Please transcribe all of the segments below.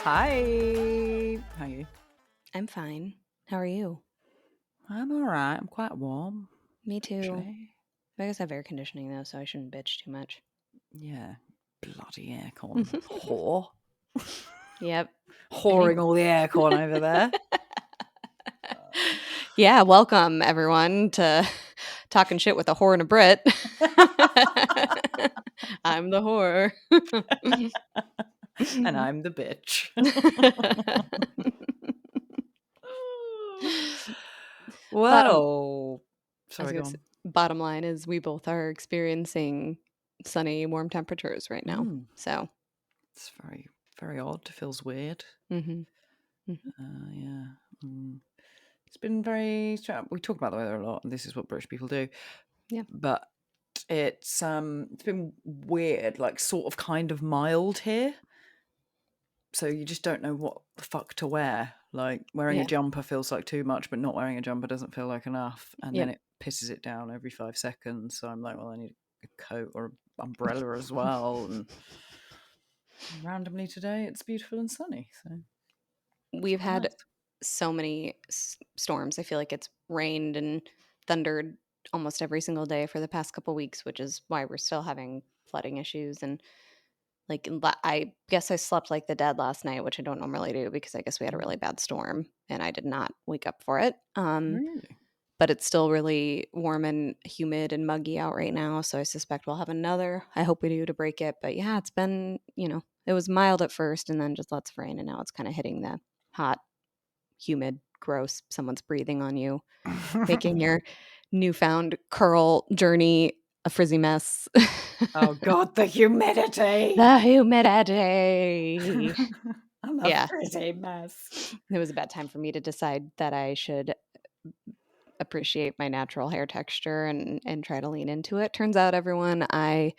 Hi. How are you? I'm fine. How are you? I'm all right. I'm quite warm. Me too. Actually. I guess I have air conditioning though, so I shouldn't bitch too much. Yeah. Bloody aircon. Whore. Yep. Whoring all the aircon over there. Yeah, welcome everyone to Talking Shit with a Whore and a Brit. I'm the whore. And I'm the bitch. Well, sorry, go on. Bottom line is we both are experiencing sunny, warm temperatures right now. So it's very, very odd. It feels weird. yeah. It's been very. We talk about the weather a lot, and this is what British people do. Yeah. But it's been weird, like sort of kind of mild here. So you just don't know what the fuck to wear. Like wearing a jumper feels like too much, but not wearing a jumper doesn't feel like enough. And then it pisses it down every 5 seconds. So I'm like, well, I need a coat or an umbrella as well. And randomly today, it's beautiful and sunny. So we've had so many storms. I feel like it's rained and thundered almost every single day for the past couple weeks, which is why we're still having flooding issues. And like, I guess I slept like the dead last night, which I don't normally do because I guess we had a really bad storm and I did not wake up for it. Really? But it's still really warm and humid and muggy out right now. So I suspect we'll have another. I hope we do to break it. But yeah, it's been, it was mild at first and then just lots of rain. And now it's kind of hitting the hot, humid, gross, someone's breathing on you, making your newfound curl journey a frizzy mess. Oh God, the humidity. The humidity. I'm a frizzy mess. It was a bad time for me to decide that I should appreciate my natural hair texture and try to lean into it. Turns out, everyone, I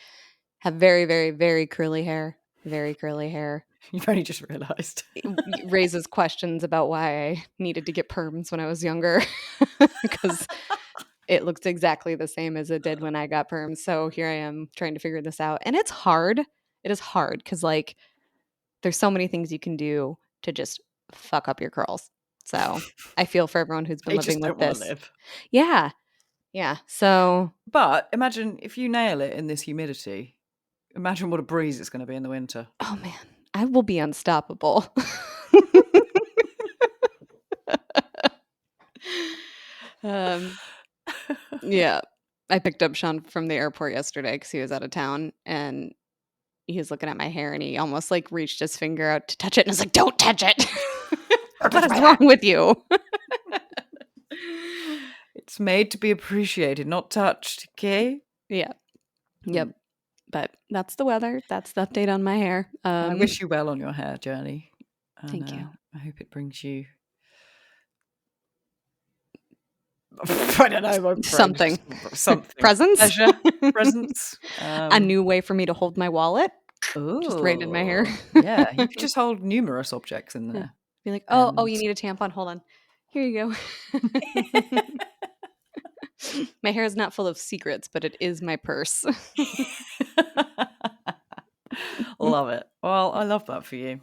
have very, very, very curly hair. Very curly hair. You've only just realized. It raises questions about why I needed to get perms when I was younger because it looks exactly the same as it did when I got perms. So here I am trying to figure this out. And it's hard. It is hard because, like, there's so many things you can do to just fuck up your curls. So I feel for everyone who's been living with this. Live. Yeah. Yeah. So. But imagine if you nail it in this humidity, imagine what a breeze it's going to be in the winter. Oh, man. I will be unstoppable. Yeah. I picked up Sean from the airport yesterday because he was out of town and he was looking at my hair and he almost like reached his finger out to touch it and I was like, don't touch it. What is wrong with you? It's made to be appreciated, not touched, okay? Yeah. Yep. But that's the weather. That's the update on my hair. I wish you well on your hair journey. And, thank you. I hope it brings you I don't know, something. Presents? Pleasure. Presents. A new way for me to hold my wallet. Ooh. Just right in my hair. Yeah, you could just hold numerous objects in there. Yeah. Be like, oh, you need a tampon. Hold on. Here you go. My hair is not full of secrets, but it is my purse. Love it. Well, I love that for you.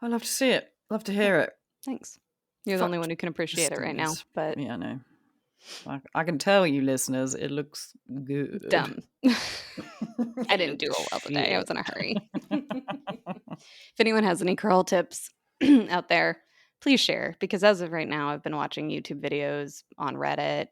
I love to see it. Love to hear it. Thanks. You're the only one who can appreciate it right now. But yeah, I know. I can tell you, listeners, it looks good. Dumb. I didn't do well today. I was in a hurry. If anyone has any curl tips out there, please share. Because as of right now, I've been watching YouTube videos on Reddit,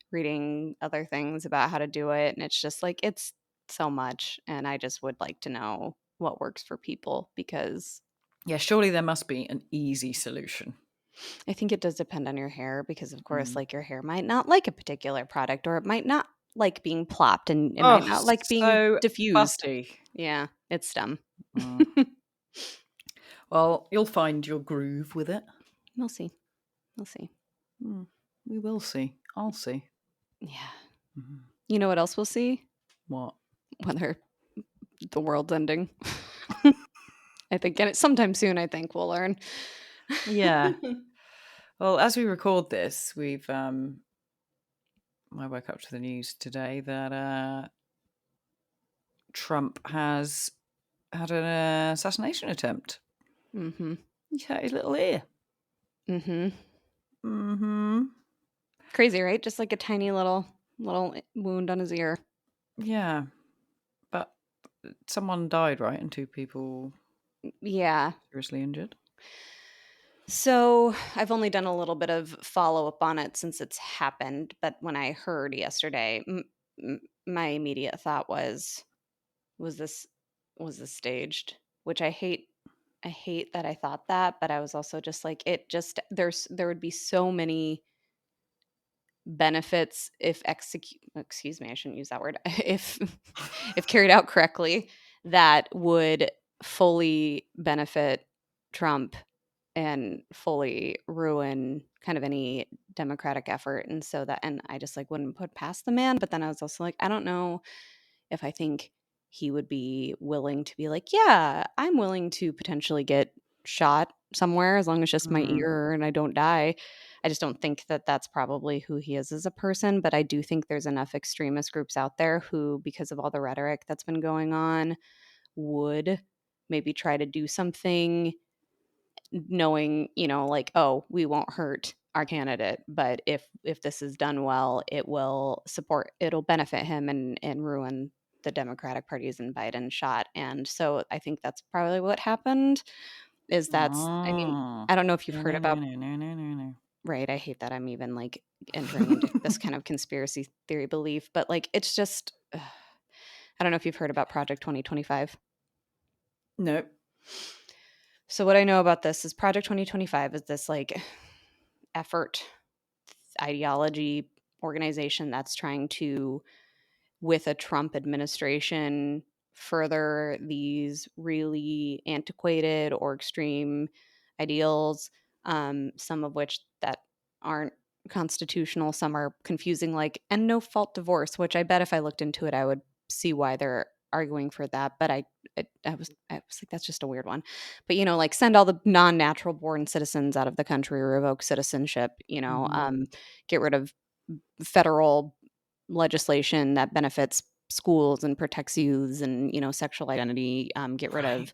reading other things about how to do it. And it's just like, it's so much. And I just would like to know what works for people because... Yeah, surely there must be an easy solution. I think it does depend on your hair because, of course, like your hair might not like a particular product or it might not like being plopped and it might not like being so diffused. Busty. Yeah, it's dumb. Well, you'll find your groove with it. We'll see. We'll see. We will see. I'll see. Yeah. You know what else we'll see? What? Whether the world's ending. I think sometime soon, I think we'll learn. Yeah. Well, as we record this, we've I woke up to the news today that Trump has had an assassination attempt. Mm-hmm. He's hurt his little ear. Mm-hmm. Mm-hmm. Crazy, right? Just like a tiny little wound on his ear. Yeah. But someone died, right? And 2 people seriously injured. So I've only done a little bit of follow-up on it since it's happened, but when I heard yesterday, my immediate thought was this was this staged? Which I hate. I hate that I thought that, but I was also just like, there would be so many benefits if excuse me, I shouldn't use that word. If carried out correctly, that would fully benefit Trump and fully ruin kind of any democratic effort. And I just like wouldn't put past the man, but then I was also like, I don't know if I think he would be willing to be like, yeah, I'm willing to potentially get shot somewhere as long as just my ear and I don't die. I just don't think that that's probably who he is as a person, but I do think there's enough extremist groups out there who, because of all the rhetoric that's been going on, would maybe try to do something knowing, like, oh, we won't hurt our candidate, but if this is done well, it'll benefit him and ruin the Democratic Party's in Biden shot. And so I think that's probably what happened. I mean, I don't know if you've heard about. Right, I hate that I'm even like entering into this kind of conspiracy theory belief, but like it's just I don't know if you've heard about Project 2025. Nope. So what I know about this is Project 2025 is this like effort ideology organization that's trying to, with a Trump administration, further these really antiquated or extreme ideals, some of which that aren't constitutional, some are confusing, like and no fault divorce, which I bet if I looked into it, I would see why they're arguing for that. But I was like, that's just a weird one. But like send all the non-natural born citizens out of the country, revoke citizenship, get rid of federal legislation that benefits schools and protects youths and sexual identity, get rid of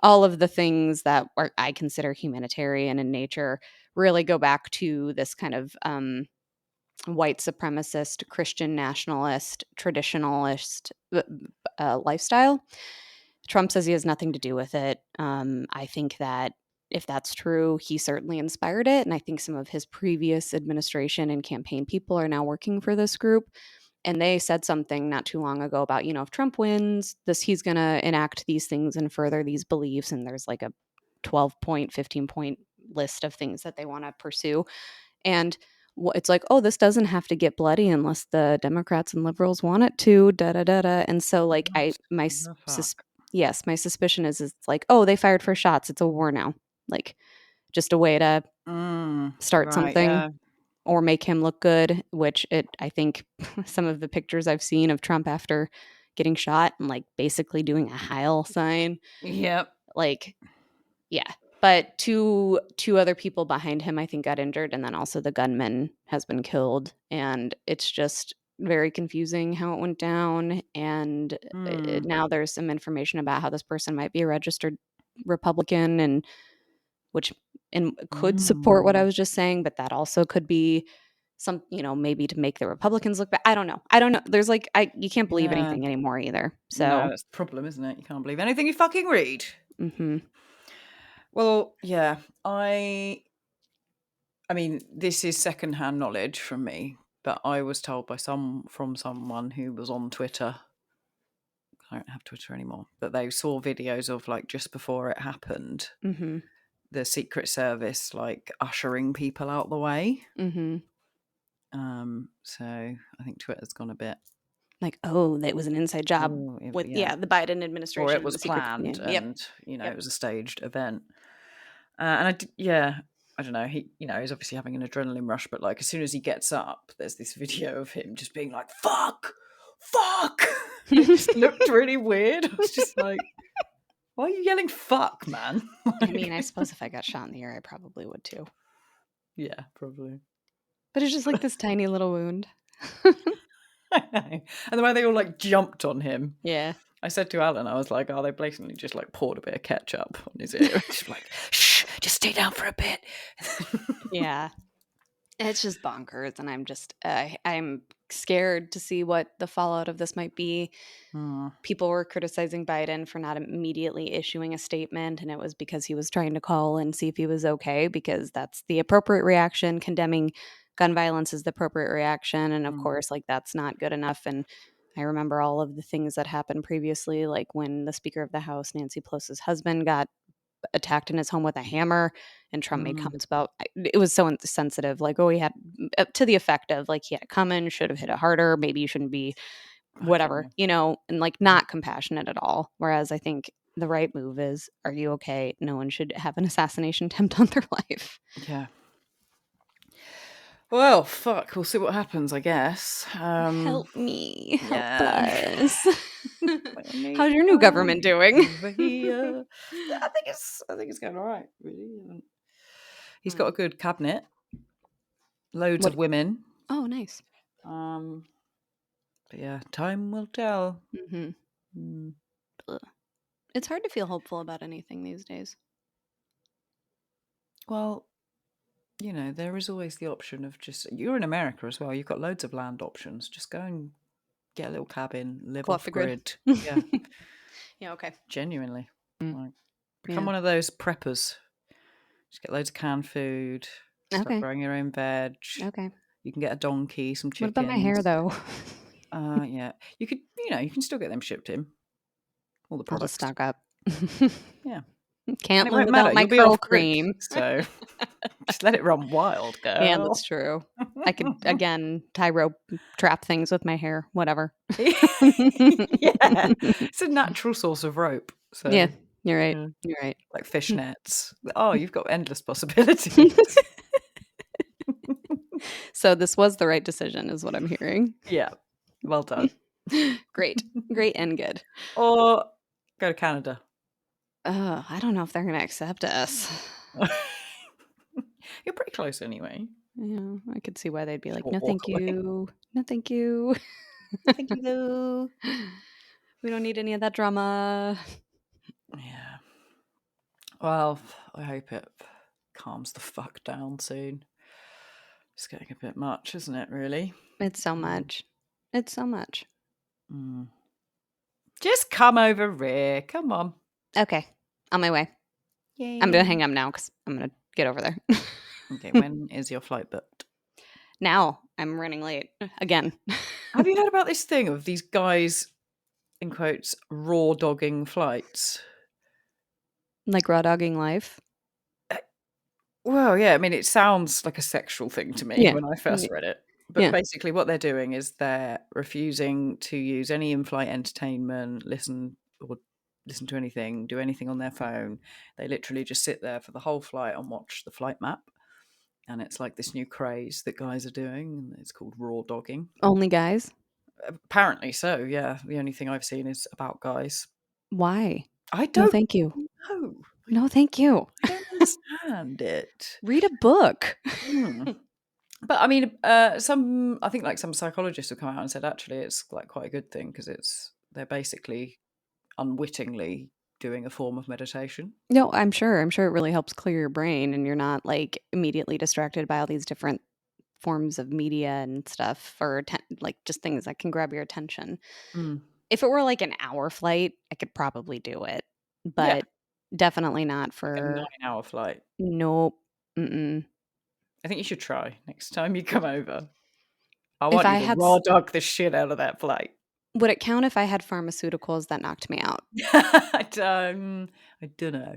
all of the things that I consider humanitarian in nature, really go back to this kind of white supremacist, Christian nationalist, traditionalist lifestyle. Trump says he has nothing to do with it. I think that if that's true, he certainly inspired it. And I think some of his previous administration and campaign people are now working for this group. And they said something not too long ago about, if Trump wins, he's going to enact these things and further these beliefs. And there's like a 12-point, 15-point list of things that they want to pursue. And it's like, oh, this doesn't have to get bloody unless the Democrats and liberals want it to, da da da da. And so, like, my suspicion is it's like, oh, they fired for shots. It's a war now. Like, just a way to start something or make him look good. Which I think some of the pictures I've seen of Trump after getting shot and like basically doing a Heil sign. Yep. Like, yeah. But two other people behind him, I think, got injured, and then also the gunman has been killed. And it's just very confusing how it went down. And now there's some information about how this person might be a registered Republican, and which could support what I was just saying, but that also could be some, maybe to make the Republicans look bad. I don't know. There's like you can't believe anything anymore either. So no, that's the problem, isn't it? You can't believe anything you fucking read. Mm-hmm. Well, yeah, I mean, this is secondhand knowledge from me, but I was told by someone who was on Twitter. I don't have Twitter anymore, but they saw videos of like just before it happened, the Secret Service like ushering people out the way. So I think Twitter's gone a bit like, oh, that was an inside job with the Biden administration, or it was and the secret planned, and it was a staged event. And I don't know. He's obviously having an adrenaline rush, but like as soon as he gets up, there's this video of him just being like, "Fuck." It just looked really weird. I was just like, why are you yelling "fuck," man? I mean, I suppose if I got shot in the ear, I probably would too. Yeah, probably. But it's just like this tiny little wound. I know. And the way they all like jumped on him. Yeah. I said to Alan, I was like, oh, they blatantly just like poured a bit of ketchup on his ear. Just like, shh, just stay down for a bit. Yeah. It's just bonkers, and I'm scared to see what the fallout of this might be. People were criticizing Biden for not immediately issuing a statement, and it was because he was trying to call and see if he was okay, because that's the appropriate reaction. Condemning gun violence is the appropriate reaction, and of course, like, that's not good enough. And I remember all of the things that happened previously, like when the Speaker of the House, Nancy Pelosi's husband, got attacked in his home with a hammer, and Trump made comments about it. Was so insensitive, like, oh, he had, to the effect of, like, he had it coming, should have hit it harder, maybe you shouldn't be whatever, and like not compassionate at all. Whereas I think the right move is, are you okay? No one should have an assassination attempt on their life. Yeah. Well, fuck, we'll see what happens, I guess. Help me. Help us. How's your new government doing? Over here. I think it's going all right, really. He's got a good cabinet. Loads of women. Oh, nice. But yeah, time will tell. It's hard to feel hopeful about anything these days. Well, you know, there is always the option of just, you're in America as well, you've got loads of land options. Just go and get a little cabin, live off the grid. Yeah. Yeah, okay. Genuinely. Like, become one of those preppers. Just get loads of canned food. Start growing your own veg. Okay. You can get a donkey, some chickens. What about my hair, though? Yeah. You could, you can still get them shipped in. All the products. I'll just stock up. Yeah. Can't live without my curl cream. So just let it run wild, girl. Yeah, that's true. I could, again, tie rope trap things with my hair, whatever. Yeah. It's a natural source of rope. So yeah, you're right. You're right. Like fishnets. Oh, you've got endless possibilities. So this was the right decision, is what I'm hearing. Yeah. Well done. Great. Great and good. Or go to Canada. I don't know if they're going to accept us. You're pretty close anyway. Yeah, I could see why they'd be like, no, thank you. No, thank you. Thank you, though. We don't need any of that drama. Yeah. Well, I hope it calms the fuck down soon. It's getting a bit much, isn't it, really? It's so much. It's so much. Just come over here. Come on. Okay. On my way. Yay. I'm going to hang up now because I'm going to get over there. Okay, when is your flight booked? Now. I'm running late. Again. Have you heard about this thing of these guys, in quotes, raw dogging flights? Like raw dogging life? Well, yeah. I mean, it sounds like a sexual thing to me when I first read it. But basically what they're doing is they're refusing to use any in-flight entertainment, listen to anything, do anything on their phone. They literally just sit there for the whole flight and watch the flight map. And it's like this new craze that guys are doing. It's called raw dogging. Only guys? Apparently so, yeah. The only thing I've seen is about guys. Why? I don't No, thank you. know. No, thank you. I don't understand it. Read a book. But I mean, I think like some psychologists have come out and said actually it's like quite a good thing because they're basically unwittingly doing a form of meditation. No, I'm sure it really helps clear your brain, and you're not like immediately distracted by all these different forms of media and stuff, or like just things that can grab your attention. If it were like an hour flight, I could probably do it, but definitely not for a 9-hour flight. Nope. Mm-mm. I think you should try next time you come over. I want you to raw dog the shit out of that flight. Would it count if I had pharmaceuticals that knocked me out? I don't know.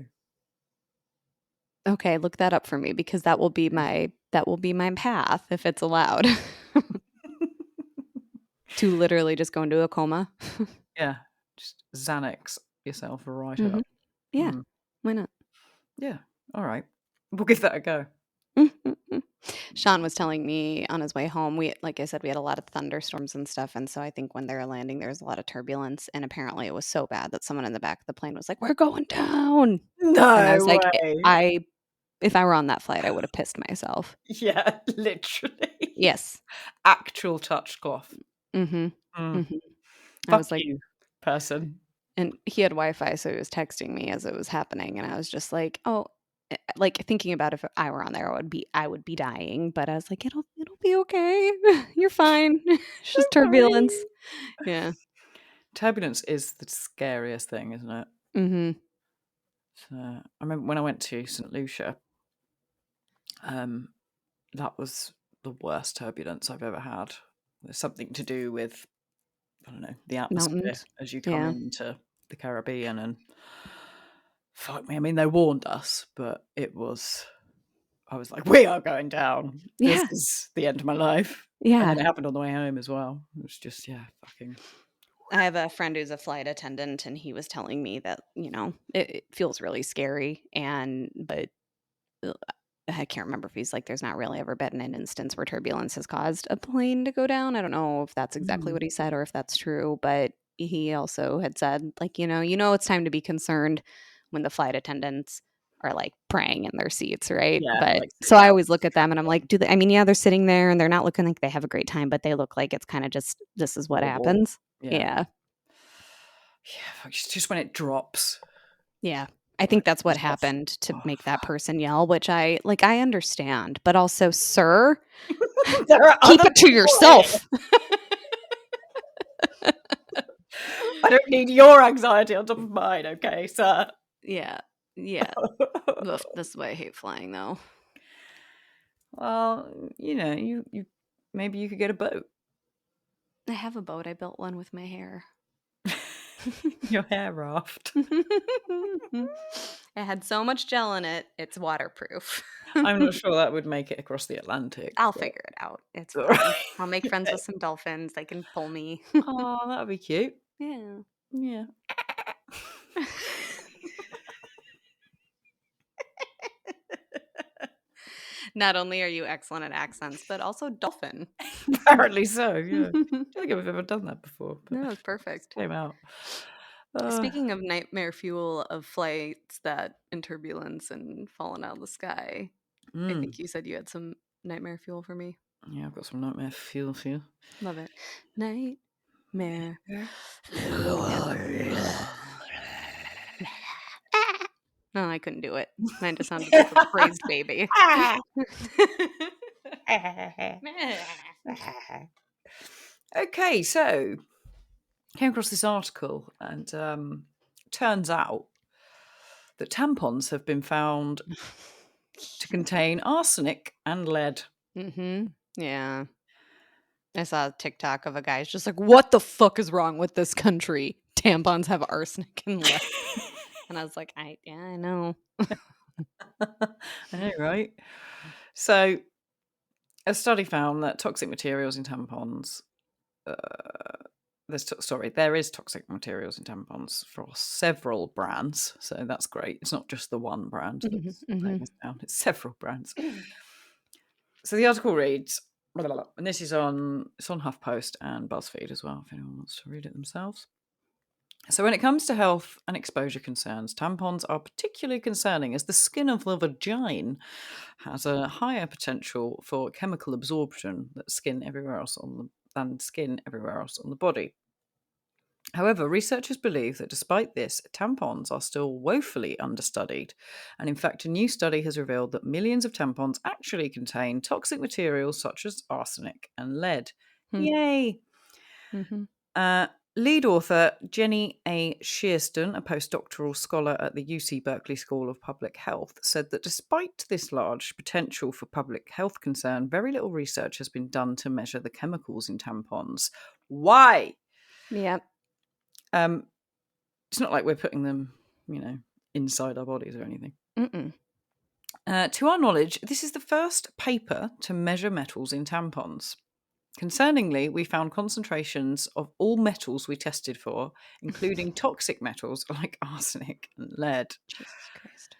Okay, look that up for me because that will be my path if it's allowed. To literally just go into a coma. Yeah, just Xanax yourself right up. Yeah, why not? Yeah, all right. We'll give that a go. Sean was telling me on his way home, like I said, we had a lot of thunderstorms and stuff, and so I think when they were landing, there was a lot of turbulence, and apparently it was so bad that someone in the back of the plane was like, "We're going down." No and I was way. Like, if I were on that flight, I would have pissed myself. Yeah, literally. Yes. Actual touch cloth. I Fuck was like, you, person. And he had Wi-Fi, so he was texting me as it was happening, and I was just like, "Oh," like thinking about if I were on there, I would be dying. But I was like, "It'll be okay. You're fine. It's just Don't worry. turbulence." Yeah. Turbulence is the scariest thing, isn't it? Mm-hmm. So, I remember when I went to St. Lucia, that was the worst turbulence I've ever had. There's something to do with, I don't know, the atmosphere Mountains. as you come Yeah. into the Caribbean, and fuck me, I mean, they warned us, but I was like, we are going down. This Yeah. is the end of my life. And Yeah. then it happened on the way home as well. It was just, fucking. I have a friend who's a flight attendant, and he was telling me that, it feels really scary, but I can't remember if he's like, there's not really ever been an instance where turbulence has caused a plane to go down. I don't know if that's exactly what he said or if that's true, but he also had said, like, it's time to be concerned when the flight attendants are like praying in their seats, right? Yeah, But like so sit I down. always look at them and I'm like, I mean, yeah, they're sitting there and they're not looking like they have a great time, but they look like it's kind of just, this is what Normal. happens. Yeah. Yeah. Yeah, it's just when it drops. Yeah. I think Like, that's what just off. happened to Oh, make that person yell, which I understand, but also, sir, there are keep other it to people here. yourself. I don't need your anxiety on top of mine, okay, sir? Yeah. Yeah. Ugh, this is why I hate flying, though. Well, you maybe you could get a boat. I have a boat. I built one with my hair. Your hair raft. It had so much gel in it, it's waterproof. I'm not sure that would make it across the Atlantic. I'll But figure it out. It's all fine. right. I'll make friends with some dolphins. They can pull me. Oh, that'd be cute. Yeah. Yeah. Not only are you excellent at accents, but also dolphin. Apparently so, yeah. I don't think I've ever done that before, but No, it's it perfect. came out. Speaking of nightmare fuel of flights that in turbulence and falling out of the sky, I think you said you had some nightmare fuel for me. Yeah, I've got some nightmare fuel for you. Love it. Nightmare fuel. No, I couldn't do it. Mine just sounded like a crazed baby. Okay, so came across this article, and turns out that tampons have been found to contain arsenic and lead. Mm-hmm. Yeah. I saw a TikTok of a guy who's just like, what the fuck is wrong with this country? Tampons have arsenic and lead. And I was like, I know. I know, right? So, a study found that toxic materials in tampons. There is toxic materials in tampons for several brands, so that's great. It's not just the one brand that's laying this down; it's several brands. So the article reads, and this is it's on HuffPost and BuzzFeed as well, if anyone wants to read it themselves. So when it comes to health and exposure concerns, tampons are particularly concerning as the skin of the vagina has a higher potential for chemical absorption than skin everywhere else on the body. However, researchers believe that despite this, tampons are still woefully understudied. And in fact, a new study has revealed that millions of tampons actually contain toxic materials such as arsenic and lead. Yay! Lead author Jenny A. Shearston, a postdoctoral scholar at the UC Berkeley School of Public Health, said that despite this large potential for public health concern, very little research has been done to measure the chemicals in tampons. Why? Yep. It's not like we're putting them, inside our bodies or anything. To our knowledge, this is the first paper to measure metals in tampons. Concerningly, we found concentrations of all metals we tested for, including toxic metals like arsenic and lead. Jesus Christ.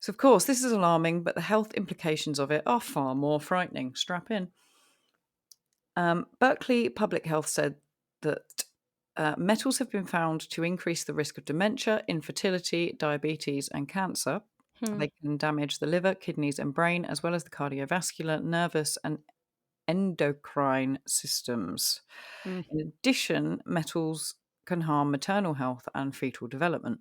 So, of course, this is alarming, but the health implications of it are far more frightening. Strap in. Berkeley Public Health said that metals have been found to increase the risk of dementia, infertility, diabetes, and cancer. They can damage the liver, kidneys, and brain, as well as the cardiovascular, nervous, and endocrine systems. In addition, metals can harm maternal health and fetal development.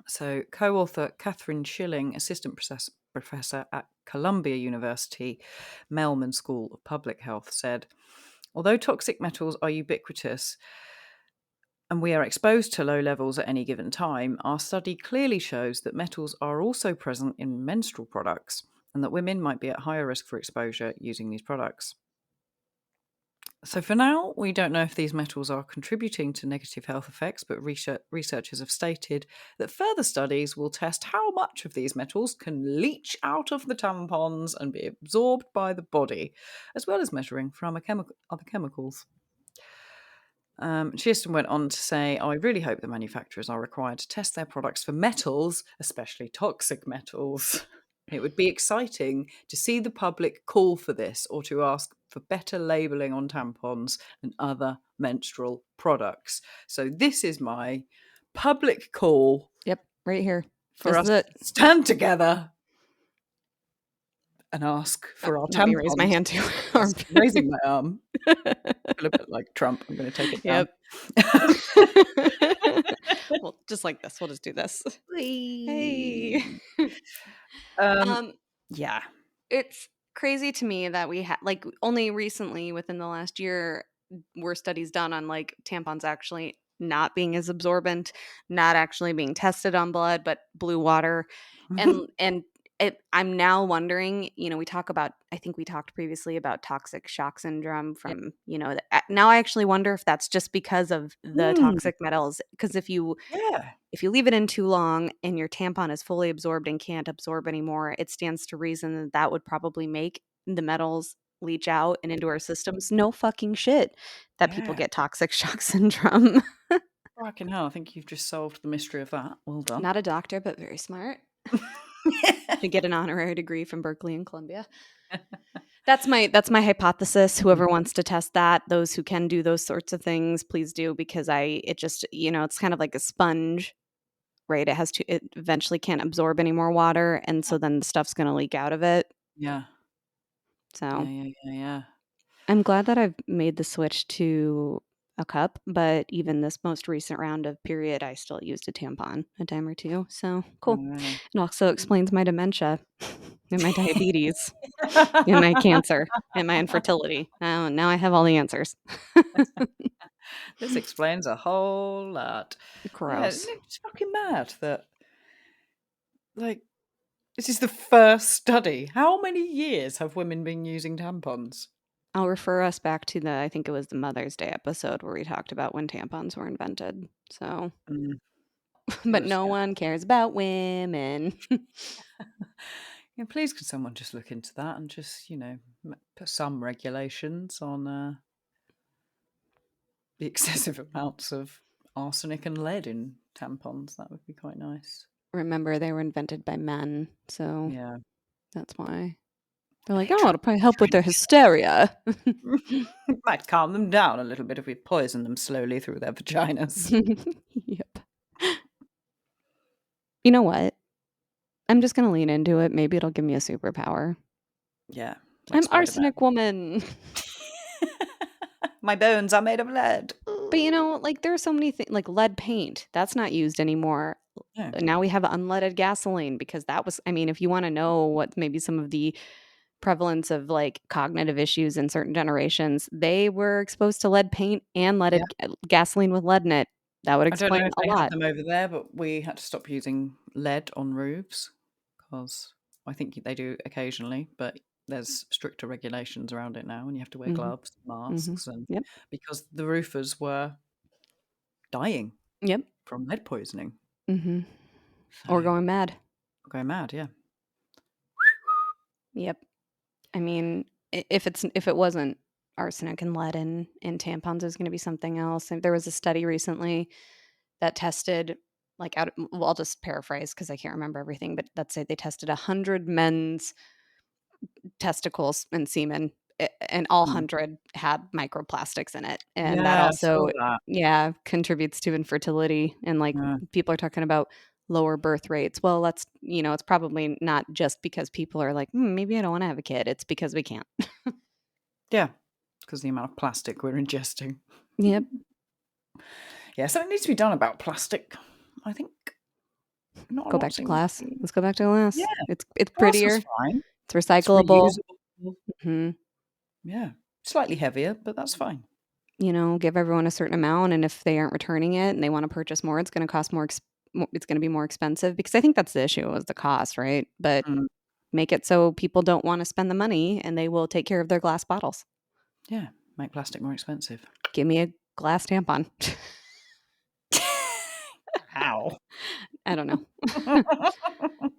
So, co-author Catherine Schilling, assistant professor at Columbia University Mailman School of Public Health, said, although toxic metals are ubiquitous and we are exposed to low levels at any given time, our study clearly shows that metals are also present in menstrual products and that women might be at higher risk for exposure using these products. So for now, we don't know if these metals are contributing to negative health effects, but researchers have stated that further studies will test how much of these metals can leach out of the tampons and be absorbed by the body, as well as measuring for other chemicals. Shearston went on to say, I really hope that manufacturers are required to test their products for metals, especially toxic metals. It would be exciting to see the public call for this or to ask for better labelling on tampons and other menstrual products. So this is my public call. Yep, right here. For us to stand together and ask for our tampons. Let me raise my hand too. Raising my arm. I feel a bit like Trump. I'm going to take it down. Yep. Well, just like this. We'll just do this. Hey. Yeah. It's crazy to me that we like only recently within the last year were studies done on like tampons actually not being as absorbent, not actually being tested on blood, but blue water. And I'm now wondering, we talk about, I think we talked previously about toxic shock syndrome from, now I actually wonder if that's just because of the toxic metals. Because if you leave it in too long and your tampon is fully absorbed and can't absorb anymore, it stands to reason that would probably make the metals leach out and into our systems. No fucking shit that people get toxic shock syndrome. Fucking hell, I think you've just solved the mystery of that. Well done. Not a doctor, but very smart. To get an honorary degree from Berkeley and Columbia. That's my hypothesis. Whoever wants to test that, those who can do those sorts of things, please do, because it just, it's kind of like a sponge, right? It eventually can't absorb any more water, and so then the stuff's going to leak out of it. Yeah. So yeah. I'm glad that I've made the switch to a cup, but even this most recent round of period, I still used a tampon a time or two. So cool. It also explains my dementia and my diabetes and my cancer and my infertility. Now I have all the answers. This explains a whole lot. Gross. Yeah, it's fucking mad that, like, this is the first study. How many years have women been using tampons? I'll refer us back to I think it was the Mother's Day episode where we talked about when tampons were invented. So, but no one cares about women. Yeah, please could someone just look into that and just, put some regulations on the excessive amounts of arsenic and lead in tampons. That would be quite nice. Remember, they were invented by men, so yeah, that's why. They're like, it'll probably help with their hysteria. Might calm them down a little bit if we poison them slowly through their vaginas. Yep. You know what? I'm just going to lean into it. Maybe it'll give me a superpower. Yeah. I'm Arsenic Woman. My bones are made of lead. But there are so many things, like lead paint. That's not used anymore. Yeah. Now we have unleaded gasoline because that was, if you want to know what maybe some of the prevalence of like cognitive issues in certain generations, they were exposed to lead paint and leaded gasoline with lead in it. That would explain I don't know if a lot. They had them over there, but we had to stop using lead on roofs because I think they do occasionally, but there's stricter regulations around it now, and you have to wear gloves, masks, and because the roofers were dying from lead poisoning. So, or going mad. Going mad, yeah. Yep. If it wasn't arsenic and lead in tampons, it's going to be something else. And there was a study recently that tested, I'll just paraphrase because I can't remember everything, but let's say they tested 100 men's testicles and semen, and all 100 had microplastics in it, and that also contributes to infertility. And people are talking about lower birth rates. Well, that's it's probably not just because people are like, maybe I don't want to have a kid. It's because we can't. Yeah, because the amount of plastic we're ingesting. Yep. Yeah, something needs to be done about plastic. I think not a Go lot back to seems to glass. be. Let's go back to Yeah, glass. It's glass is prettier. fine. It's It's recyclable. reusable. Mhm. Yeah, slightly heavier, but that's fine. You know, give everyone a certain amount, and if they aren't returning it and they wanna purchase more, it's gonna cost it's gonna be more expensive because I think that's the issue is the cost, right? But Mm, make it so people don't wanna spend the money and they will take care of their glass bottles. yeah, make plastic more expensive. Give me a glass tampon. How? I don't know.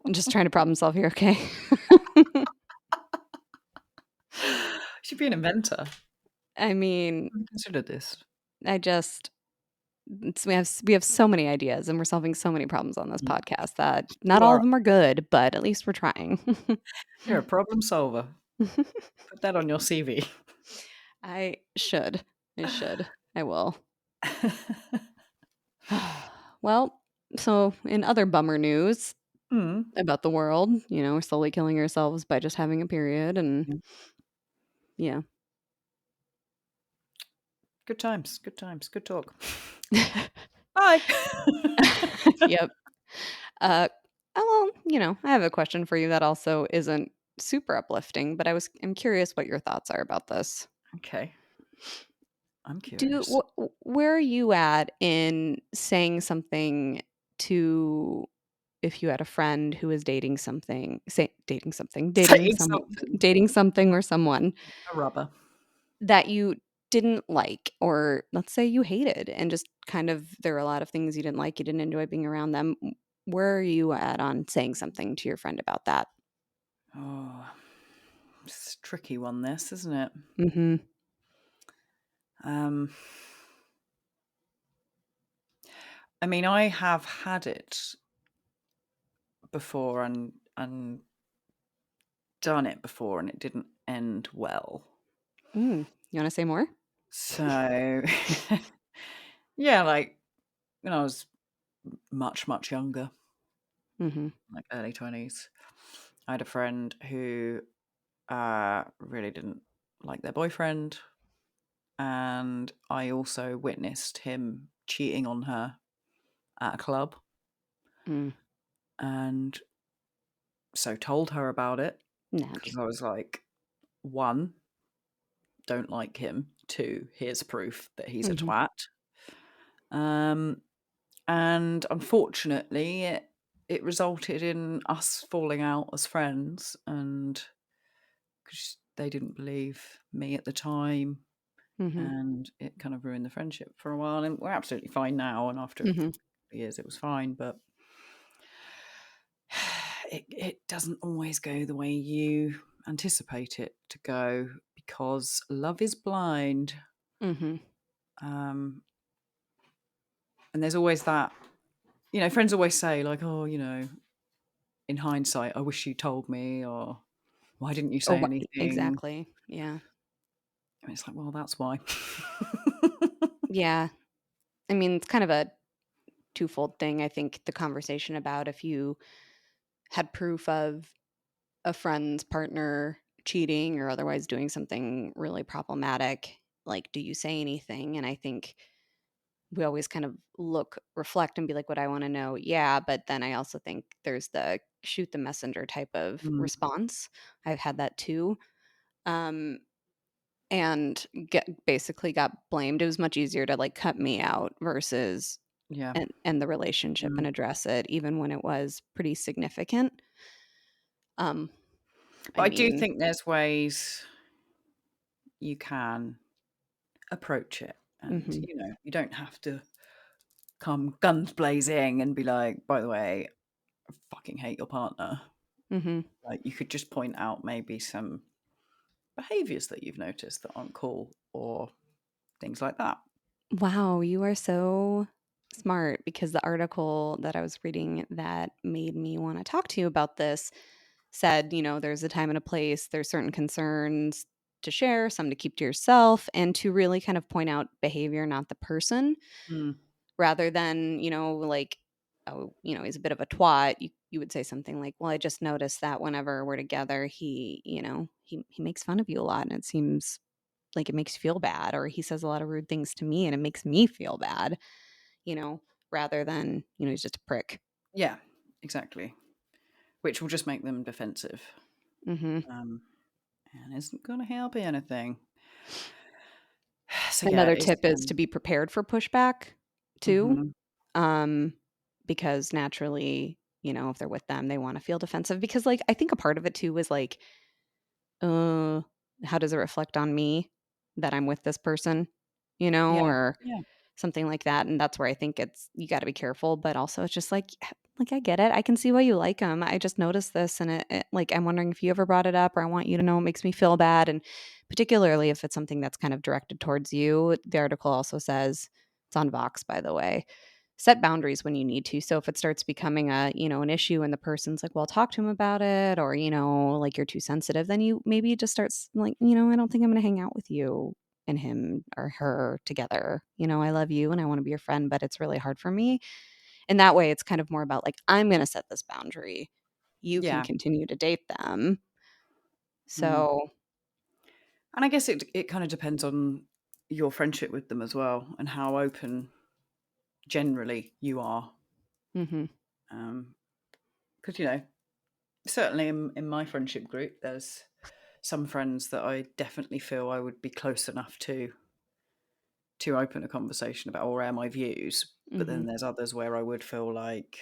I'm just trying to problem solve here, okay? Should be an inventor. I mean, Have you considered this? I just we have so many ideas and we're solving so many problems on this Mm. podcast that not You all of are. them are good, but at least we're trying. You're a problem solver. Put that on your CV. I should. I should. I will. Well, so in other bummer news Mm. about the world, we're slowly killing ourselves by just having a period and Yeah. yeah. Good times. Good times. Good talk. Bye. Yep. Uh, I have a question for you that also isn't super uplifting, but I'm curious what your thoughts are about this. Okay. I'm curious. Where are you at in saying something to if you had a friend who was Saying something. dating something or someone A rubber. that you didn't like, or let's say you hated, and just kind of there were a lot of things you didn't like, you didn't enjoy being around them. Where are you at on saying something to your friend about that? Oh, it's a tricky one, this, isn't it? Mhm. Um, I mean, I have had it before and done it before, and it didn't end well. You wanna say more? So, yeah, like when I was much, much younger, Mhm. like early 20s, I had a friend who really didn't like their boyfriend. And I also witnessed him cheating on her at a club. Mm. And so told her about it because Natch. I was like, one, don't like him. Two, here's proof that he's a Mhm. twat. Um, and unfortunately, it resulted in us falling out as friends, and because they didn't believe me at the time, Mhm. and it kind of ruined the friendship for a while. And we're absolutely fine now. And after Mhm. years, it was fine, but it doesn't always go the way you anticipate it to go because love is blind. Mhm. Um, and there's always that, friends always say, like, oh, in hindsight, I wish you told me, or why didn't you Or say what anything? exactly. Yeah. And it's like, well, that's why. Yeah. I mean, it's kind of a twofold thing. I think the conversation about if you had proof of a friend's partner cheating or otherwise doing something really problematic, like, do you say anything? And I think we always kind of reflect and be like, "What I want to know?" Yeah, but then I also think there's the shoot the messenger type of Mm, response. I've had that too. Um, and basically got blamed. It was much easier to like cut me out versus yeah. and the relationship Mm. and address it even when it was pretty significant. Um, But I I do mean, think there's ways you can approach it. And, mhm, you don't have to come guns blazing and be like, by the way, I fucking hate your partner. mhm. Like, you could just point out maybe some behaviors that you've noticed that aren't cool or things like that. Wow, you are so smart because the article that I was reading that made me want to talk to you about this said, there's a time and a place, there's certain concerns to share, some to keep to yourself, and to really kind of point out behavior, not the person, Mm, rather than, like, oh, he's a bit of a twat. You would say something like, well, I just noticed that whenever we're together, he makes fun of you a lot and it seems like it makes you feel bad, or he says a lot of rude things to me and it makes me feel bad. rather than, he's just a prick. Yeah, exactly. Which will just make them defensive. Mm-hmm. And isn't going to help anything. So yeah, Another it's tip is to be prepared for pushback too. mhm. Because naturally, if they're with them, they want to feel defensive because like I think a part of it too is like, how does it reflect on me that I'm with this person, Yeah, or yeah, something like that. And that's where I think you got to be careful, but also it's just like I get it. I can see why you like them. I just noticed this, and like I'm wondering if you ever brought it up, or I want you to know it makes me feel bad, and particularly if it's something that's kind of directed towards you. The article also says it's on Vox, by the way. Set boundaries when you need to. So if it starts becoming an issue and the person's like, well, talk to him about it, or, like you're too sensitive, then you maybe just starts like, I don't think I'm going to hang out with you and him or her together. I love you and I want to be your friend, but it's really hard for me. And that way it's kind of more about like, I'm going to set this boundary. You can yeah. continue to date them. Mm. So, And I guess it kind of depends on your friendship with them as well, and how open generally you are. mhm, Because certainly in my friendship group, there's some friends that I definitely feel I would be close enough to open a conversation about or air my views. But mhm, then there's others where I would feel like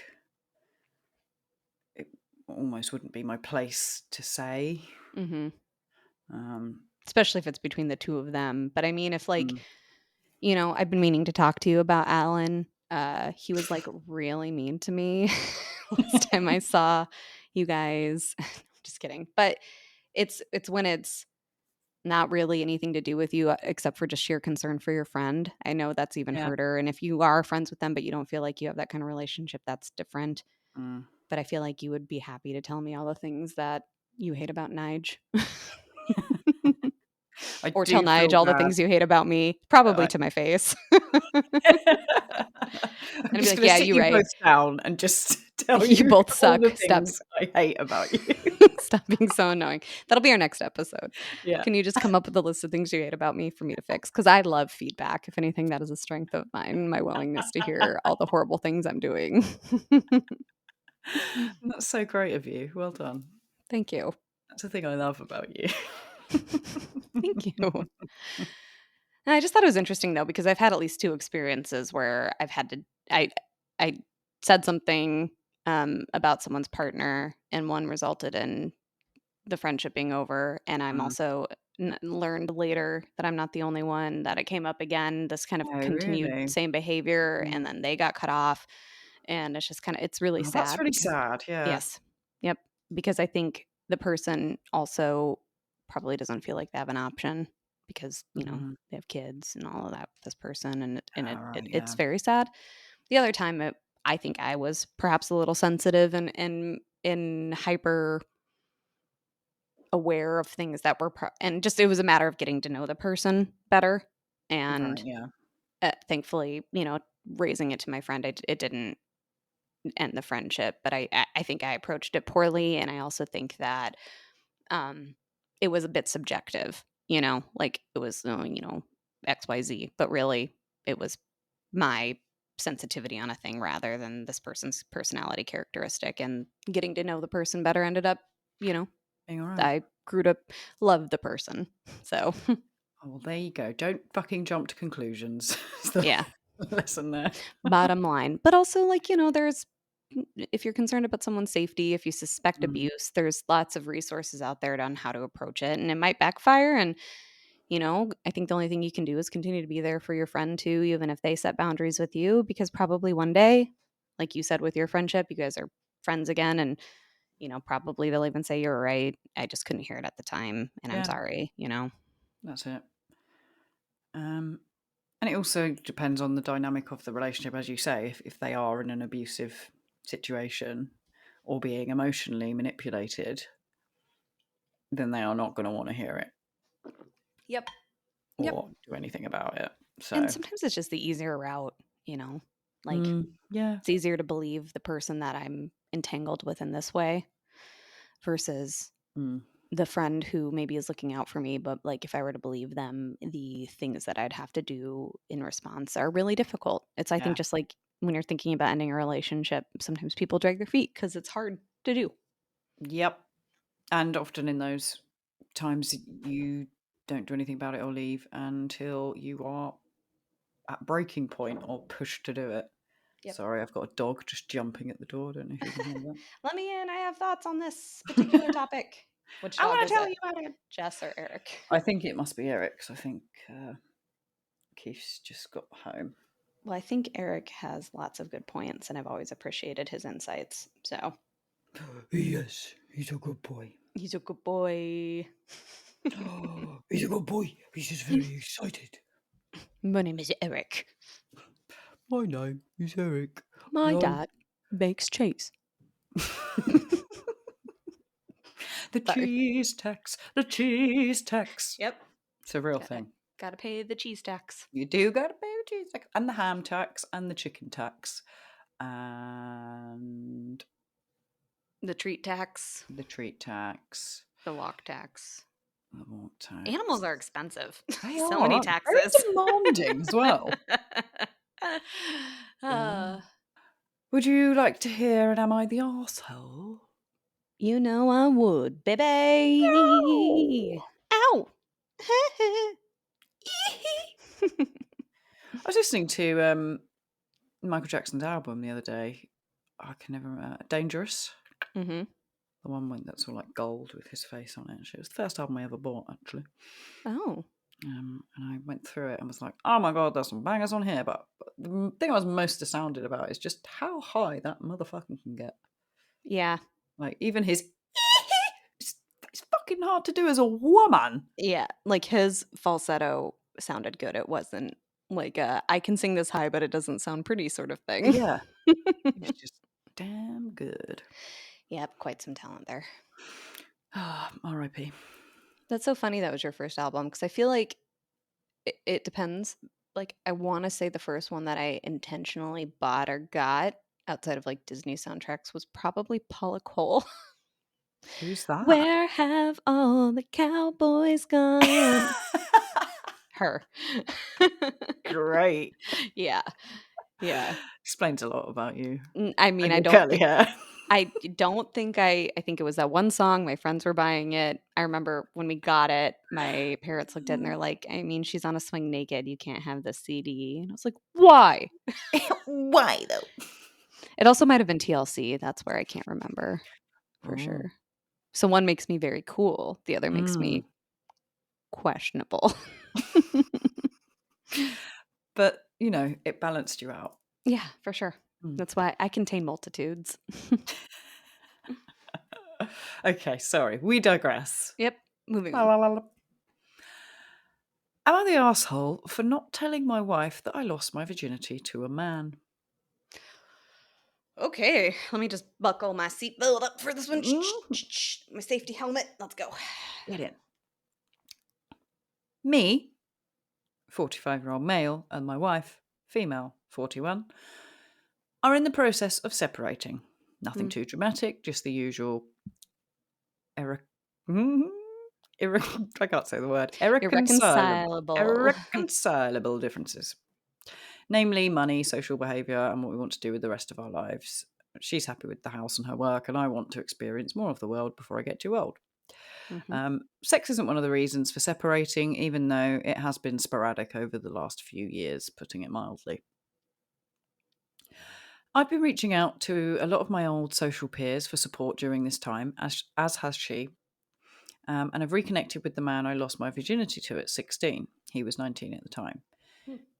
it almost wouldn't be my place to say. mhm. Um, Especially if it's between the two of them. But I mean, if like, mm, I've been meaning to talk to you about Alan. He was like really mean to me last time I saw you guys. Just kidding. But it's when it's not really anything to do with you except for just sheer concern for your friend. I know that's even yeah. harder. And if you are friends with them, but you don't feel like you have that kind of relationship, that's different. Mm. But I feel like you would be happy to tell me all the things that you hate about Nige. I Or tell do Nige feel all the bad things you hate about me, that probably I to my face. I'm And be just like, going to "Yeah, sit you you right. both down and just tell You you both all suck. the Stop things I hate about you. stop being so annoying." That'll be our next episode. Yeah. Can you just come up with a list of things you hate about me for me to fix? Because I love feedback. If anything, that is a strength of mine, my willingness to hear all the horrible things I'm doing. That's so great of you. Well done. Thank you. That's the thing I love about you. Thank you. And I just thought it was interesting though, because I've had at least 2 experiences where I said something, about someone's partner, and one resulted in the friendship being over, and I'm Mm. also learned later that I'm not the only one, that it came up again, this kind of Oh, continued really? same behavior, and Mm. then they got cut off, and it's just kinda it's really Oh, that's sad really because sad. Yeah. yes. Yep, because I think the person also probably doesn't feel like they have an option because, Mm. they have kids and all of that with this person, and All right. it's Yeah. very sad. The other time, I think I was perhaps a little sensitive and hyper aware of things that were and just it was a matter of getting to know the person better, Right. and, Yeah. thankfully, raising it to my friend, it didn't end the friendship, but I think I approached it poorly, and I also think that, um, it was a bit subjective, like, it was, XYZ, but really, it was my sensitivity on a thing rather than this person's personality characteristic, and getting to know the person better ended up, you know, Being all right. I grew to love the person. So, Oh, well, there you go. Don't fucking jump to conclusions. Is the yeah, lesson there. bottom line. But also, like, there's if you're concerned about someone's safety, if you suspect Mm. abuse, there's lots of resources out there on how to approach it, and it might backfire. And, I think the only thing you can do is continue to be there for your friend too, even if they set boundaries with you, because probably one day, like you said with your friendship, you guys are friends again. And, probably they'll even say, "You're right. I just couldn't hear it at the time. And I'm Yeah, sorry." that's it. And it also depends on the dynamic of the relationship, as you say. If they are in an abusive situation or being emotionally manipulated, then they are not going to want to hear it Yep. Yep. or do anything about it. And So, sometimes it's just the easier route, you know? Like, yeah, it's easier to believe the person that I'm entangled with in this way versus, mm. the friend who maybe is looking out for me, but like if I were to believe them, the things that I'd have to do in response are really difficult. It's, I think, just like when you're thinking about ending a relationship, sometimes people drag their feet because it's hard to do. Yep. And often in those times, you don't do anything about it or leave until you are at breaking point or pushed to do it. Yep. Sorry, I've got a dog just jumping at the door. I don't know if you can hear that. Let me in. I have thoughts on this particular topic. Which I dog want to is tell it? you about it. Jess or Eric? I think it must be Eric, because I think Keith's just got home. Well, I think Eric has lots of good points, and I've always appreciated his insights. So, Yes, he's a good boy. he's a good boy. He's a good boy. He's just very excited. My name is Eric. My name is Eric. My dad makes cheese. The Sorry. cheese tax. The cheese tax. Yep. It's a real thing. Gotta pay the cheese tax. You do got to pay the cheese tax. And the ham tax and the chicken tax. And The treat tax. the treat tax. The walk tax. The walk tax. Animals are expensive. They So are many very taxes. demanding as well. Would you like to hear an Am I the Arsehole? You know I would, baby. Ow! I was listening to Michael Jackson's album the other day. I can never remember. Dangerous. Mm-hmm. The one that's all like gold with his face on it. It was the first album I ever bought, actually. Oh. And I went through it and was like, oh my God, there's some bangers on here. But the thing I was most astounded about is just how high that motherfucker can get. Yeah. Like, even his it's fucking hard to do as a woman. Yeah. Like his falsetto sounded good. It wasn't like I can sing this high, but it doesn't sound pretty sort of thing. Yeah. It's just damn good. Yep. Quite some talent there. R.I.P. That's so funny that was your first album because I feel like it depends. Like, I want to say the first one that I intentionally bought or got outside of like Disney soundtracks was probably Paula Cole. Who's that? Where have all the cowboys gone? Her. Great. Yeah. Yeah. Explains a lot about you. I mean, And I your don't curly think hair. I don't think I think it was that one song. My friends were buying it. I remember when we got it, my parents looked at it and they're like, I mean, she's on a swing naked. You can't have the CD. And I was like, why? Why though? It also might have been TLC. That's where I can't remember for sure. So one makes me very cool. The other makes me questionable. But, you know, it balanced you out. Yeah, for sure. That's why I contain multitudes. Okay, sorry. We digress. Yep. Moving La, on. la, la, la. Am I the arsehole for not telling my wife that I lost my virginity to a man? Okay, let me just buckle my seatbelt up for this one. My safety helmet. Let's go. Get in. Me, 45-year-old male, and my wife, female, 41, are in the process of separating. Nothing too dramatic, just the usual I can't say the word. Irreconcilable differences. Namely, money, social behaviour, and what we want to do with the rest of our lives. She's happy with the house and her work, and I want to experience more of the world before I get too old. Sex isn't one of the reasons for separating, even though it has been sporadic over the last few years, putting it mildly. I've been reaching out to a lot of my old social peers for support during this time, as has she, and I've reconnected with the man I lost my virginity to at 16. He was 19 at the time.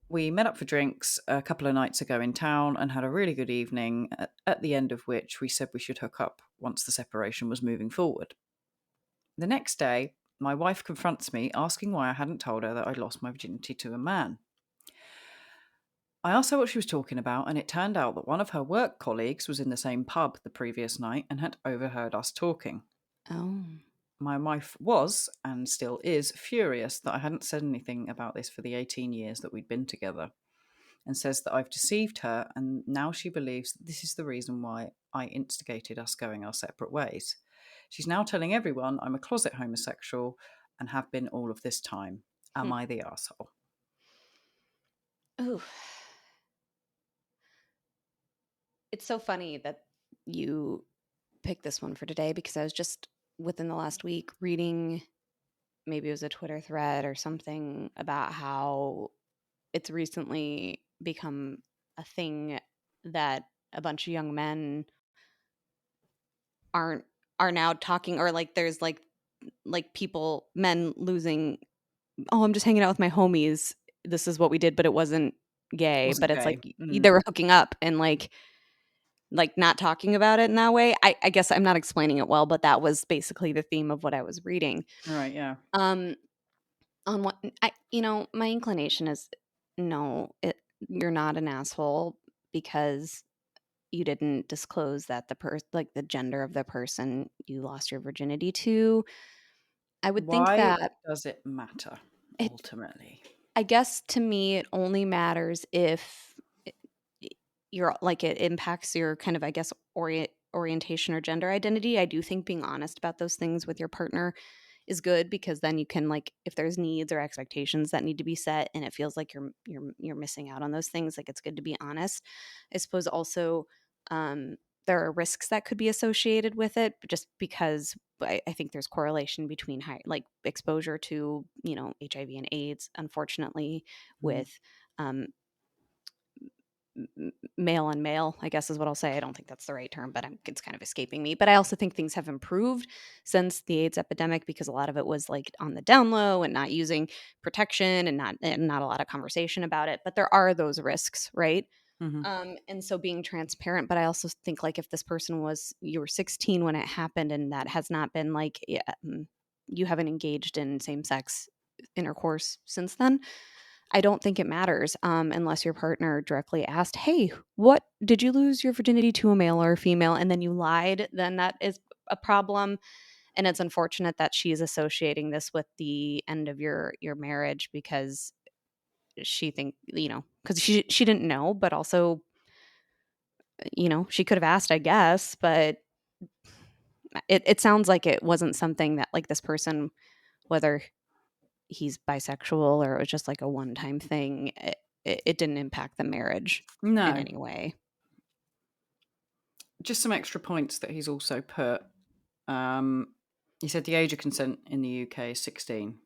We met up for drinks a couple of nights ago in town and had a really good evening, at the end of which we said we should hook up once the separation was moving forward. The next day, my wife confronts me asking why I hadn't told her that I'd lost my virginity to a man. I asked her what she was talking about, and it turned out that one of her work colleagues was in the same pub the previous night and had overheard us talking. Oh. My wife was, and still is, furious that I hadn't said anything about this for the 18 years that we'd been together, and says that I've deceived her, and now she believes that this is the reason why I instigated us going our separate ways. She's now telling everyone I'm a closet homosexual and have been all of this time. Am I the arsehole? Ooh. It's so funny that you picked this one for today, because I was just within the last week reading, maybe it was a Twitter thread or something, about how it's recently become a thing that a bunch of young men are now talking, or like there's like people, men losing, oh, I'm just hanging out with my homies, this is what we did, but it wasn't gay, Wasn't but it's gay. like they were hooking up, and like not talking about it in that way. I guess I'm not explaining it well, but that was basically the theme of what I was reading. Right, yeah. On what my inclination is, no, you're not an asshole because you didn't disclose that the gender of the person you lost your virginity to. I would think Why that does it matter, it, ultimately? I guess to me, it only matters if you're like, it impacts your kind of, I guess, orientation or gender identity. I do think being honest about those things with your partner is good, because then you can, like, if there's needs or expectations that need to be set and it feels like you're missing out on those things, like, it's good to be honest. I suppose also, there are risks that could be associated with it, just because I think there's correlation between high, like, exposure to HIV and AIDS, unfortunately, with um, male on male, I guess is what I'll say. I don't think that's the right term, but it's kind of escaping me. But I also think things have improved since the AIDS epidemic, because a lot of it was like on the down low and not using protection, and not a lot of conversation about it. But there are those risks, right? Mm-hmm. And so being transparent. But I also think, like, if this person you were 16 when it happened, and that has not been like, you haven't engaged in same sex intercourse since then, I don't think it matters, unless your partner directly asked, "Hey, what did you lose your virginity to, a male or a female?" And then you lied. Then that is a problem, and it's unfortunate that she's associating this with the end of your marriage, because because she didn't know, but also, she could have asked, I guess, but it sounds like it wasn't something that, like, this person, whether he's bisexual or it was just like a one-time thing, it didn't impact the marriage in No. any way. Just some extra points that he's also put. He said the age of consent in the UK is 16.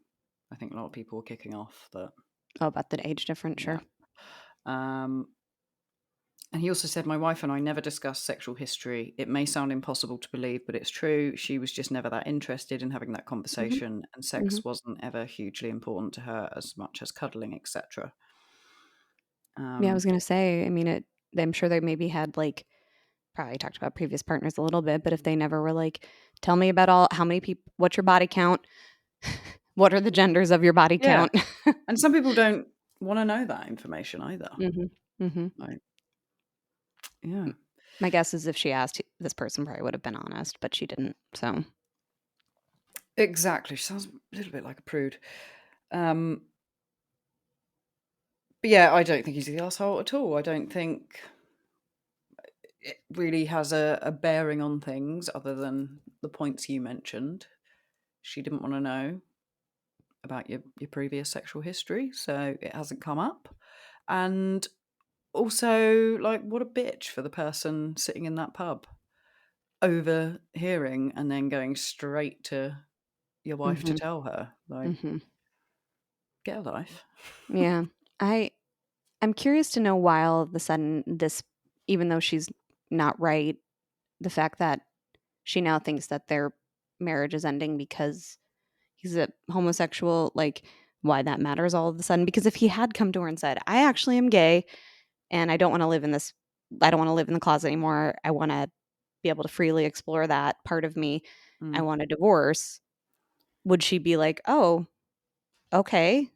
I think a lot of people were kicking off that. Oh, about the age difference, Yeah. sure. And he also said, my wife and I never discussed sexual history. It may sound impossible to believe, but it's true. She was just never that interested in having that Mhm, conversation, and mhm. sex wasn't ever hugely important to her as much as cuddling, etc. Yeah, I was gonna say, I mean, I'm sure they maybe had, like, probably talked about previous partners a little bit, but if they never were like, "Tell me about how many people, what's your body count? What are the genders of your body Yeah. count?" And some people don't want to know that information either. Mhm, mhm. Like, yeah. My guess is if she asked, this person probably would have been honest, but she didn't, so. Exactly. She sounds a little bit like a prude. But yeah, I don't think he's the asshole at all. I don't think it really has a bearing on things other than the points you mentioned. She didn't want to know about your previous sexual history, so it hasn't come up. And also, like, what a bitch for the person sitting in that pub, overhearing and then going straight to your wife to Mhm, tell her. Like, mhm. get a life. Yeah. I'm curious to know why all of a sudden this, even though she's not right, the fact that she now thinks that their marriage is ending because he's a homosexual, like, why that matters all of a sudden. Because if he had come to her and said, "I actually am gay and I don't want to live in this, I don't want to live in the closet anymore. I want to be able to freely explore that part of me. I Mm. want a divorce," would she be like, "Oh, okay."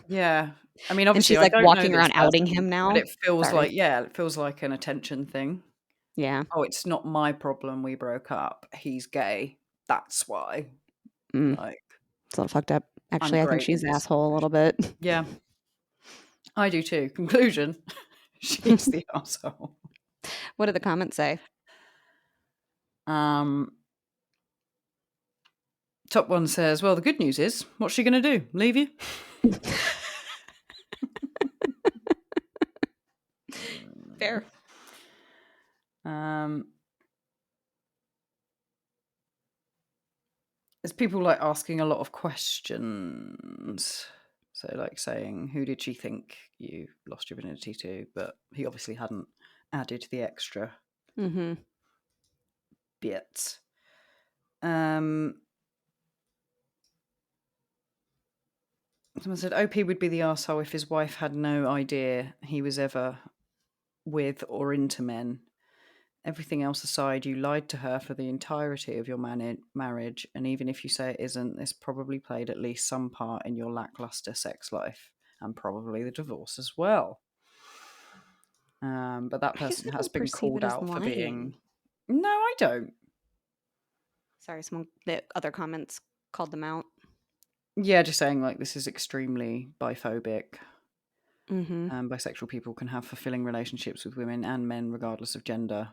Yeah. I mean, And obviously, she's I like don't know walking this around outing person, him but now. it feels Sorry. like, yeah, it feels like an attention thing. Yeah. Oh, it's not my problem we broke up. He's gay. That's why. Mm. Like, It's a little fucked up. I'm Actually, I think great in she's an his asshole a little situation. bit. Yeah, I do too. Conclusion, she's the asshole. What did the comments say? Um, Top one says, well, the good news is, what's she going to do? Leave you? Fair. There's people like asking a lot of questions. So like saying, who did she think you lost your virginity to? But he obviously hadn't added the extra bits. Someone said OP would be the arsehole if his wife had no idea he was ever with or into men. Everything else aside, you lied to her for the entirety of your marriage, and even if you say it isn't, this probably played at least some part in your lackluster sex life, and probably the divorce as well. But that person has been called out for being... No, I don't. Sorry, the other comments called them out. Yeah, just saying like this is extremely biphobic. Bisexual people can have fulfilling relationships with women and men regardless of gender.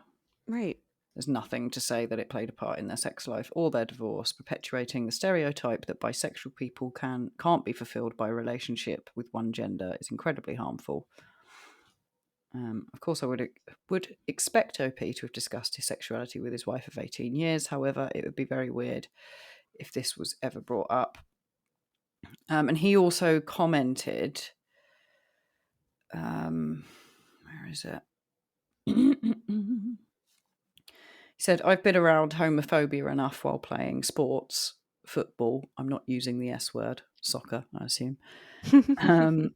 Right. There's nothing to say that it played a part in their sex life or their divorce. Perpetuating the stereotype that bisexual people can't be fulfilled by a relationship with one gender is incredibly harmful. Of course, I would expect OP to have discussed his sexuality with his wife of 18 years. However, it would be very weird if this was ever brought up. And he also commented, where is it? He said, I've been around homophobia enough while playing sports, football. I'm not using the S word, soccer, I assume. And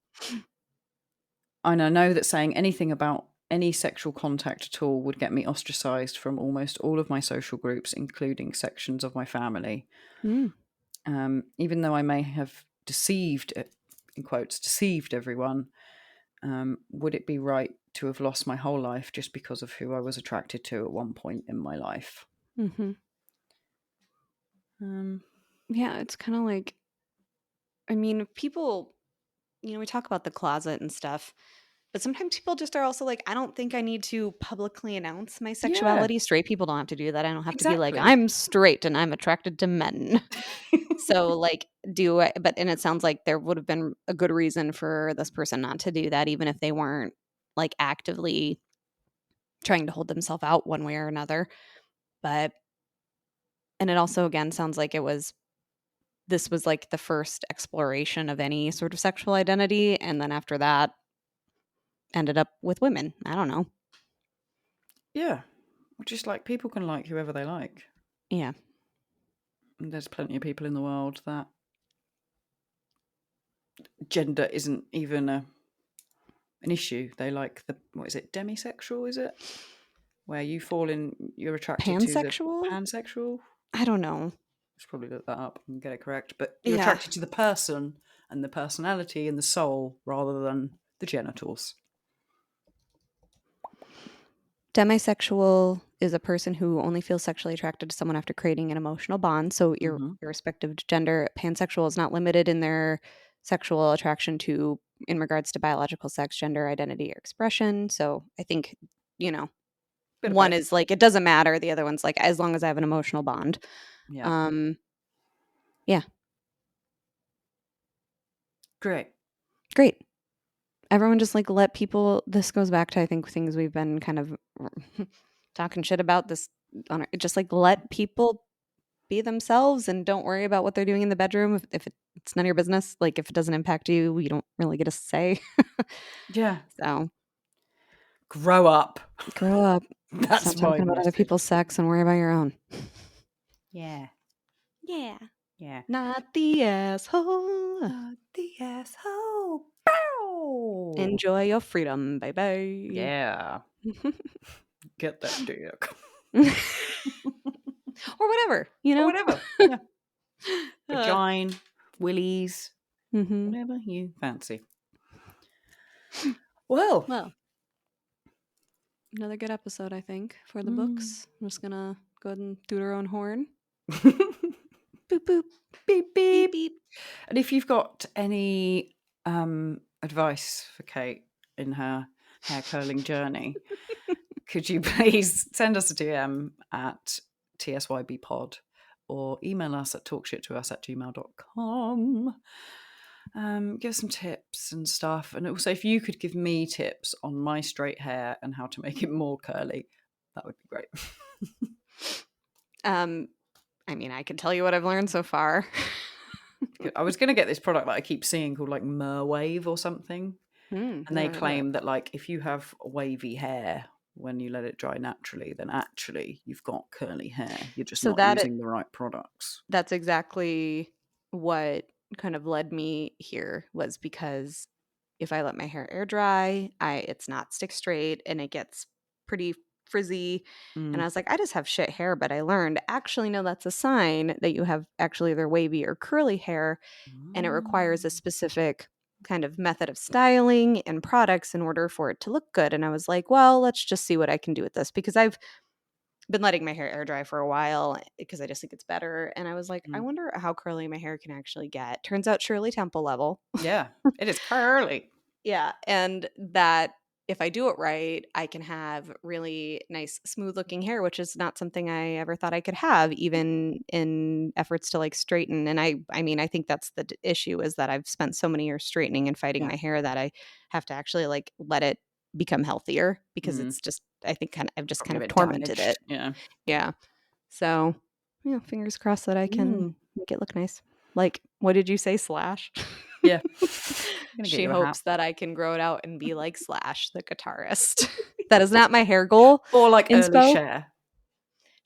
I know that saying anything about any sexual contact at all would get me ostracized from almost all of my social groups, including sections of my family. Even though I may have deceived, in quotes, deceived everyone, would it be right to have lost my whole life just because of who I was attracted to at one point in my life? Yeah, it's kind of like, I mean, people, we talk about the closet and stuff, but sometimes people just are also like, I don't think I need to publicly announce my sexuality. Yeah. Straight people don't have to do that. I don't have to be like, I'm straight and I'm attracted to men. So like, and it sounds like there would have been a good reason for this person not to do that, even if they weren't like actively trying to hold themselves out one way or another. And it also, again, sounds like this was like the first exploration of any sort of sexual identity. And then after that, ended up with women. I don't know. Yeah. Just like people can like whoever they like. Yeah. And there's plenty of people in the world that gender isn't even an issue. They like what is it, demisexual, is it? Where you're attracted pansexual? to the pansexual? I don't know. Let's probably look that up and get it correct. But you're attracted to the person and the personality and the soul rather than the genitals. Demisexual is a person who only feels sexually attracted to someone after creating an emotional bond. So irrespective of gender, pansexual is not limited in their sexual attraction in regards to biological sex, gender, identity, or expression. So I think, one is like, it doesn't matter. The other one's like, as long as I have an emotional bond. Yeah. Yeah. Great. Everyone just like let people, this goes back to, I think, things we've been kind of talking shit about this, just like let people be themselves and don't worry about what they're doing in the bedroom. If it's none of your business, like if it doesn't impact you, you don't really get a say. Yeah. So grow up. That's Stop talking about other people's sex and worry about your own. Yeah. Not the asshole. Not the asshole. Bow. Enjoy your freedom, baby. Yeah. Get that dick. Or whatever, Or whatever. Yeah. Vagina, willies, whatever you fancy. Well, another good episode, I think, for the books. I'm just gonna go ahead and toot our own horn. Boop boop, beep beep beep. And if you've got any advice for Kate in her hair curling journey, could you please send us a DM at TSYBpod or email us at talkshittous@gmail.com. Give us some tips and stuff. And also, if you could give me tips on my straight hair and how to make it more curly, that would be great. I mean, I can tell you what I've learned so far. I was going to get this product that I keep seeing called like Merwave or something. And they claim that like if you have wavy hair when you let it dry naturally, then actually you've got curly hair. You're just not using the right products. That's exactly what kind of led me here, was because if I let my hair air dry, it's not stick straight and it gets pretty frizzy. And I was like, I just have shit hair. But I learned, actually, no, that's a sign that you have actually either wavy or curly hair. And it requires a specific kind of method of styling and products in order for it to look good. And I was like, well, let's just see what I can do with this, because I've been letting my hair air dry for a while because I just think it's better. And I was like, I wonder how curly my hair can actually get. Turns out Shirley Temple level. Yeah, it is curly. Yeah. And that if I do it right, I can have really nice, smooth looking hair, which is not something I ever thought I could have, even in efforts to like straighten. And I mean, I think that's the issue, is that I've spent so many years straightening and fighting my hair that I have to actually like let it become healthier, because it's just, I think I've just kind of tormented it. Yeah. Yeah. So, fingers crossed that I can make it look nice. Like, what did you say, Slash? Yeah. She hopes that I can grow it out and be like Slash, the guitarist. That is not my hair goal. Or like early Cher.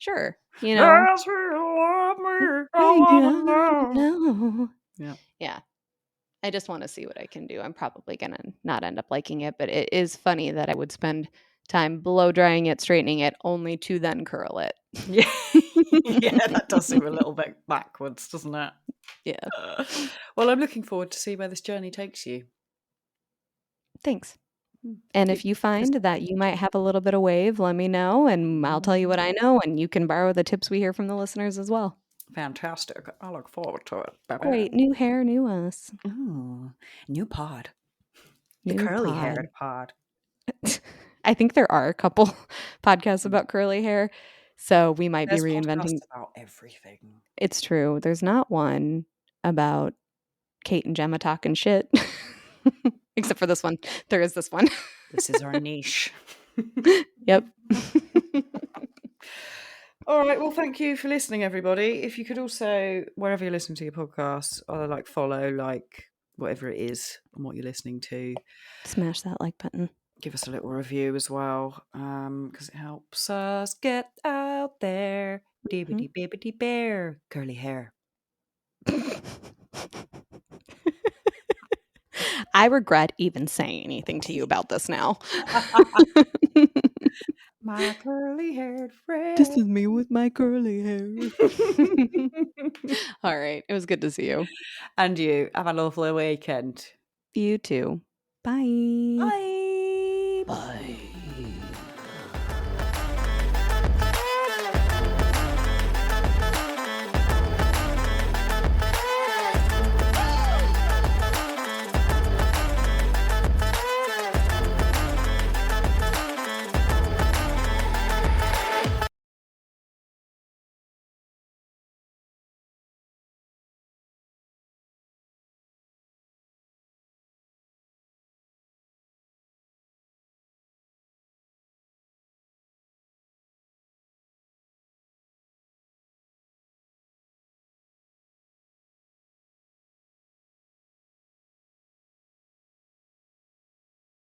Sure. Does he love me? I wanna know. Yeah. Yeah. I just want to see what I can do. I'm probably going to not end up liking it, but it is funny that I would spend time blow drying it, straightening it, only to then curl it. Yeah. Yeah, that does seem a little bit backwards, doesn't it? Yeah. Well, I'm looking forward to see where this journey takes you. Thanks. And if you find that you might have a little bit of wave, let me know, and I'll tell you what I know, and you can borrow the tips we hear from the listeners as well. Fantastic. I look forward to it. Bye-bye. Great. New hair, new us. Ooh, new pod. New the curly haired pod. I think there are a couple podcasts about curly hair, so we might be reinventing. About everything. It's true. There's not one about Kate and Gemma talking shit. Except for this one. There is this one. This is our niche. Yep. All right. Well, thank you for listening, everybody. If you could also, wherever you're listening to your podcasts, either like follow, like whatever it is and what you're listening to, smash that like button. Give us a little review as well, because it helps us get out there. Dibbity bibbity bear, curly hair. I regret even saying anything to you about this now. My curly haired friend. This is me with my curly hair. All right. It was good to see you. And you. Have a lovely weekend. You too. Bye. Bye. Bye.